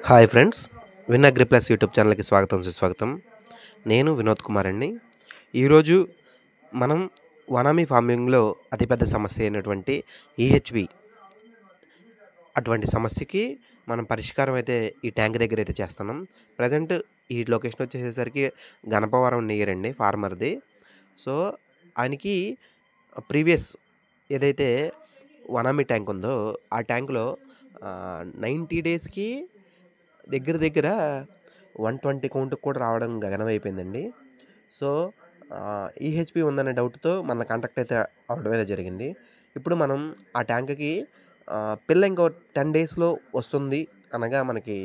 Hi friends. Win agri plus YouTube ఛానల్‌కి స్వాగతం, సుస్వాగతం. నేను వినోద్ కుమార్ అండి. ఈరోజు మనం వనామీ ఫార్మింగ్‌లో అతిపెద్ద సమస్య అయినటువంటి ఈహెచ్‌బీ అటువంటి సమస్యకి మనం పరిష్కారం అయితే ఈ ట్యాంక్ దగ్గర అయితే చేస్తున్నాం. ప్రెజెంట్ ఈ లొకేషన్ వచ్చేసేసరికి గణపవరం నియర్ అండి ఫార్మర్‌ది. సో, ఆయనకి ప్రీవియస్ ఏదైతే వనామీ ట్యాంక్ ఉందో ఆ ట్యాంక్‌లో 90 డేస్‌కి దగ్గర దగ్గర 120 కౌంట్‌కి కూడా రావడం గగనమైపోయిందండి. సో, ఈహెచ్‌పీ ఉందనే డౌట్‌తో మనల్ని కాంటాక్ట్ అయితే అవ్వడం అయితే జరిగింది. ఇప్పుడు మనం ఆ ట్యాంక్‌కి పిల్ల ఇంకో 10 డేస్‌లో వస్తుంది అనగా మనకి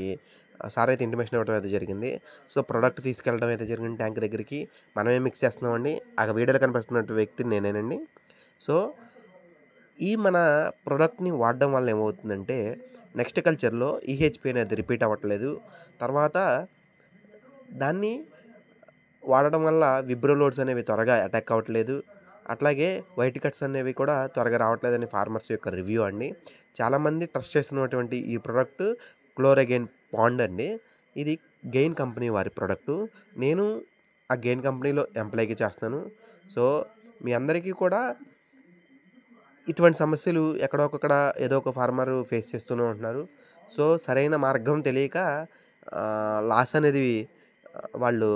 సార్ అయితే ఇంటిమేషన్ ఇవ్వడం అయితే జరిగింది. సో, ప్రొడక్ట్ తీసుకెళ్ళడం అయితే జరిగింది ట్యాంక్ దగ్గరికి. మనమే మిక్స్ చేస్తున్నామండి. ఆ వీడియోలో కనిపిస్తున్నటువంటి వ్యక్తి నేనేనండి. సో, ఈ మన ప్రొడక్ట్‌ని వాడడం వల్ల ఏమవుతుందంటే, నెక్స్ట్ కల్చర్‌లో ఈహెచ్‌పీ అనేది రిపీట్ అవ్వట్లేదు. తర్వాత దాన్ని వాడడం వల్ల విబ్రో లోడ్స్ అనేవి త్వరగా అటాక్ అవ్వట్లేదు. అట్లాగే వైట్ కట్స్ అనేవి కూడా త్వరగా రావట్లేదని ఫార్మర్స్ యొక్క రివ్యూ అండి. చాలామంది ట్రస్ట్ చేస్తున్నటువంటి ఈ ప్రొడక్ట్ క్లోరగెయిన్ పాండ్ అండి. ఇది గెయిన్ కంపెనీ వారి ప్రొడక్టు. నేను ఆ గెయిన్ కంపెనీలో ఎంప్లాయ్‌గా చేస్తున్నాను. సో, మీ అందరికీ కూడా ఇటువంటి సమస్యలు ఎక్కడో ఒకక్కడ ఏదో ఒక ఫార్మరు ఫేస్ చేస్తూనే ఉంటున్నారు. సో, సరైన మార్గం తెలియక లాస్ అనేది వాళ్ళు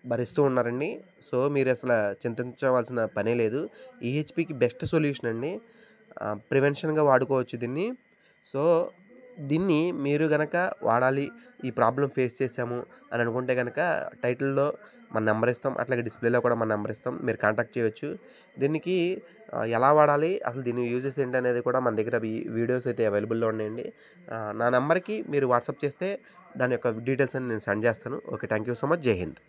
భరిస్తూ ఉన్నారండి. సో, మీరసల చింతించవలసిన పనే లేదు. ఈహెచ్‌పీకి బెస్ట్ సొల్యూషన్ అండి. ప్రివెన్షన్‌గా వాడుకోవచ్చు దీన్ని. సో, దీన్ని మీరు గనక వాడాలి, ఈ ప్రాబ్లమ్ ఫేస్ చేశాము అని అనుకుంటే గనక టైటిల్‌లో మన నంబర్ ఇస్తాం. అట్లాగే డిస్‌ప్లేలో కూడా మన నంబర్ ఇస్తాం. మీరు కాంటాక్ట్ చేయొచ్చు. దీనికి ఎలా వాడాలి, అసలు దీని యూజెస్ ఏంటనేది కూడా మన దగ్గర వీడియోస్ అయితే అవైలబుల్‌లో ఉన్నాయండి. నా నంబర్‌కి మీరు వాట్సాప్ చేస్తే దాని యొక్క డీటెయిల్స్ అన్ని నేను సెండ్ చేస్తాను. Okay. Thank you so much. జై హింద్.